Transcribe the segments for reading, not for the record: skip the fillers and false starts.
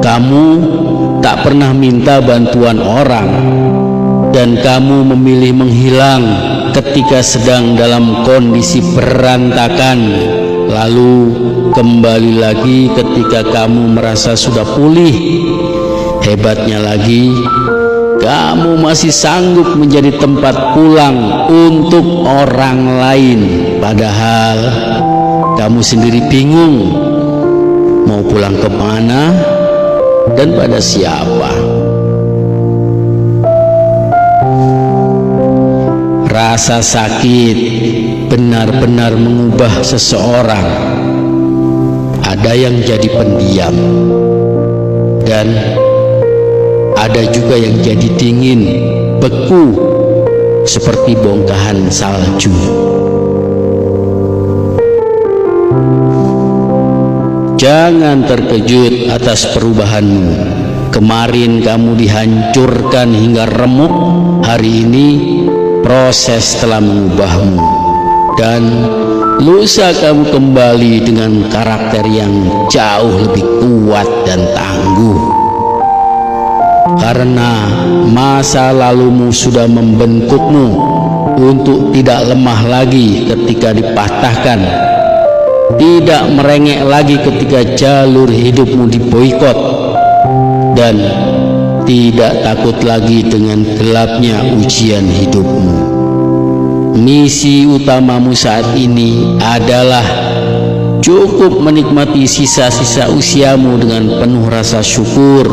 Kamu tak pernah minta bantuan orang, dan kamu memilih menghilang ketika sedang dalam kondisi berantakan, lalu kembali lagi ketika kamu merasa sudah pulih. Hebatnya lagi, kamu masih sanggup menjadi tempat pulang untuk orang lain, padahal kamu sendiri bingung mau pulang kemana dan pada siapa. Rasa sakit benar-benar mengubah seseorang. Ada yang jadi pendiam, dan ada juga yang jadi dingin, beku seperti bongkahan salju. Jangan terkejut atas perubahanmu. Kemarin kamu dihancurkan hingga remuk, hari ini proses telah mengubahmu, dan lusa kamu kembali dengan karakter yang jauh lebih kuat dan tangguh. Karena masa lalumu sudah membentukmu untuk tidak lemah lagi ketika dipatahkan, tidak merengek lagi ketika jalur hidupmu diboikot, dan tidak takut lagi dengan gelapnya ujian hidupmu. Misi utamamu saat ini adalah cukup menikmati sisa-sisa usiamu dengan penuh rasa syukur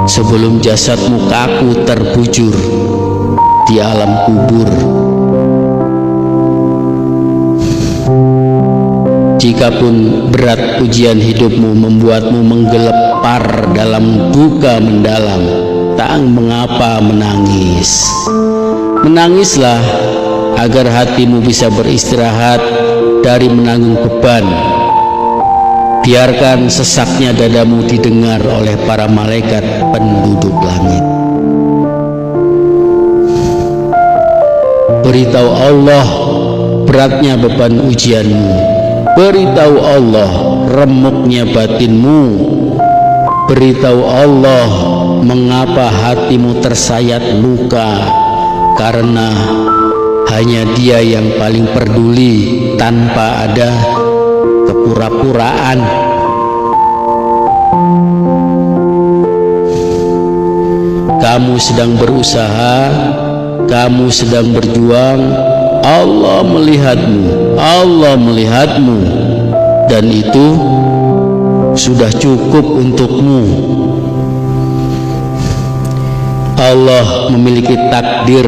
sebelum jasadmu kaku terbujur di alam kubur. Jikapun berat ujian hidupmu membuatmu menggelepar dalam duka mendalam, tak mengapa menangis. Menangislah agar hatimu bisa beristirahat dari menanggung beban. Biarkan sesaknya dadamu didengar oleh para malaikat penduduk langit. Beritahu Allah beratnya beban ujianmu. Beritahu Allah remuknya batinmu. Beritahu Allah mengapa hatimu tersayat luka, karena hanya Dia yang paling peduli tanpa ada kepura-puraan. Kamu sedang berusaha, kamu sedang berjuang, Allah melihatmu, Allah melihatmu, dan itu sudah cukup untukmu. Allah memiliki takdir,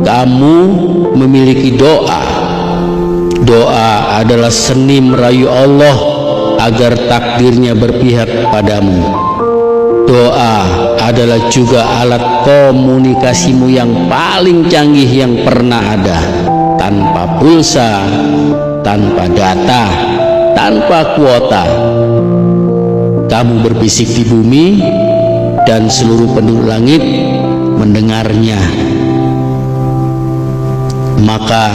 kamu memiliki doa. Doa adalah seni merayu Allah agar takdirnya berpihak padamu. Doa adalah juga alat komunikasimu yang paling canggih yang pernah ada. Tanpa pulsa, tanpa data, tanpa kuota, kamu berbisik di bumi dan seluruh penduduk langit mendengarnya. Maka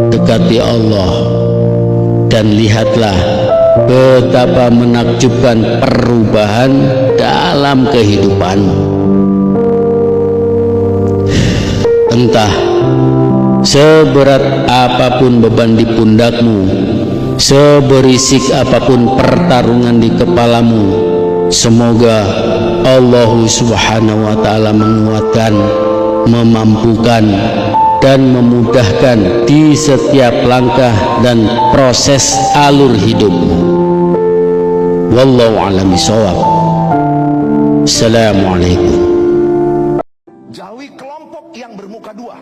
dekati Allah dan lihatlah betapa menakjubkan perubahan dalam kehidupan. Entah seberat apapun beban di pundakmu, seberisik apapun pertarungan di kepalamu, semoga Allah Subhanahu wa ta'ala menguatkan, memampukan, dan memudahkan di setiap langkah dan proses alur hidupmu. Wallahu a'lam bishawab. Assalamualaikum. Jauhi kelompok yang bermuka dua,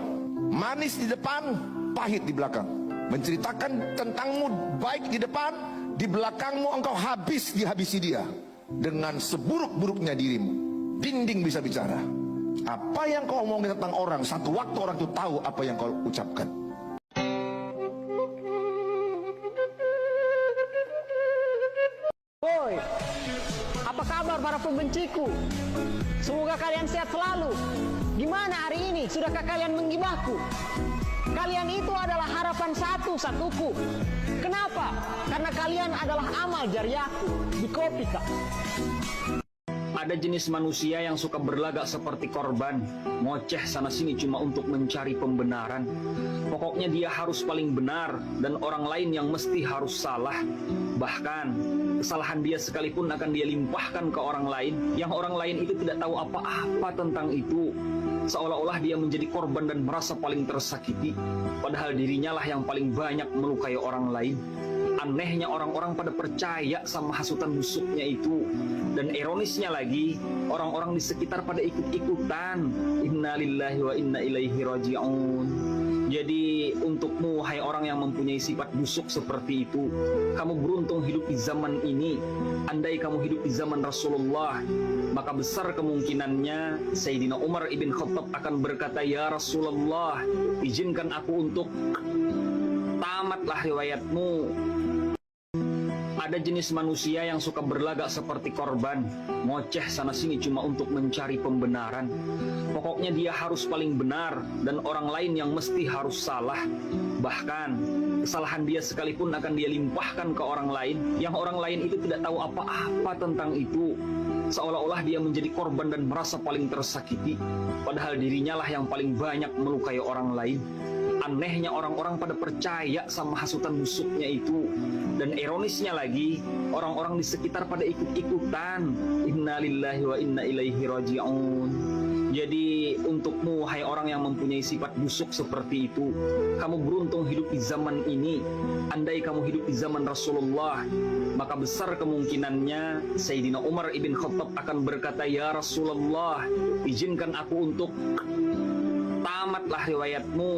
manis di depan, pahit di belakang. Menceritakan tentangmu baik di depan, di belakangmu engkau dihabisi dia. Dengan seburuk-buruknya dirimu, dinding bisa bicara. Apa yang kau omongin tentang orang, satu waktu orang itu tahu apa yang kau ucapkan. Woi, apa kabar para pembenciku? Semoga kalian sehat selalu. Gimana hari ini? Sudahkah kalian menggibahku? Kalian itu adalah harapan satu-satuku. Kenapa? Karena kalian adalah amal jariahku di Kopika. Ada jenis manusia yang suka berlagak seperti korban, ngoceh sana-sini cuma untuk mencari pembenaran. Pokoknya dia harus paling benar dan orang lain yang mesti harus salah. Bahkan kesalahan dia sekalipun akan dia limpahkan ke orang lain, yang orang lain itu tidak tahu apa-apa tentang itu. Seolah-olah dia menjadi korban dan merasa paling tersakiti, padahal dirinya lah yang paling banyak melukai orang lain. Anehnya orang-orang pada percaya sama hasutan busuknya itu. Dan ironisnya lagi, orang-orang di sekitar pada ikut-ikutan. Innalillahi wa inna ilaihi raji'un. Jadi untukmu, hai orang yang mempunyai sifat busuk seperti itu, kamu beruntung hidup di zaman ini. Andai kamu hidup di zaman Rasulullah, maka besar kemungkinannya Sayyidina Umar ibn Khattab akan berkata, "Ya Rasulullah, izinkan aku untuk..." Tamatlah riwayatmu. Ada jenis manusia yang suka berlagak seperti korban, ngoceh sana-sini cuma untuk mencari pembenaran. Pokoknya dia harus paling benar dan orang lain yang mesti harus salah. Bahkan kesalahan dia sekalipun akan dia limpahkan ke orang lain, yang orang lain itu tidak tahu apa-apa tentang itu. Seolah-olah dia menjadi korban dan merasa paling tersakiti, padahal dirinya lah yang paling banyak melukai orang lain. Anehnya orang-orang pada percaya sama hasutan busuknya itu. Dan ironisnya lagi, orang-orang di sekitar pada ikut-ikutan. Innalillahi wa inna ilaihi raji'un. Jadi untukmu, hai orang yang mempunyai sifat busuk seperti itu, kamu beruntung hidup di zaman ini. Andai kamu hidup di zaman Rasulullah, maka besar kemungkinannya Sayyidina Umar ibn Khattab akan berkata, "Ya Rasulullah, izinkan aku untuk..." Tamatlah riwayatmu.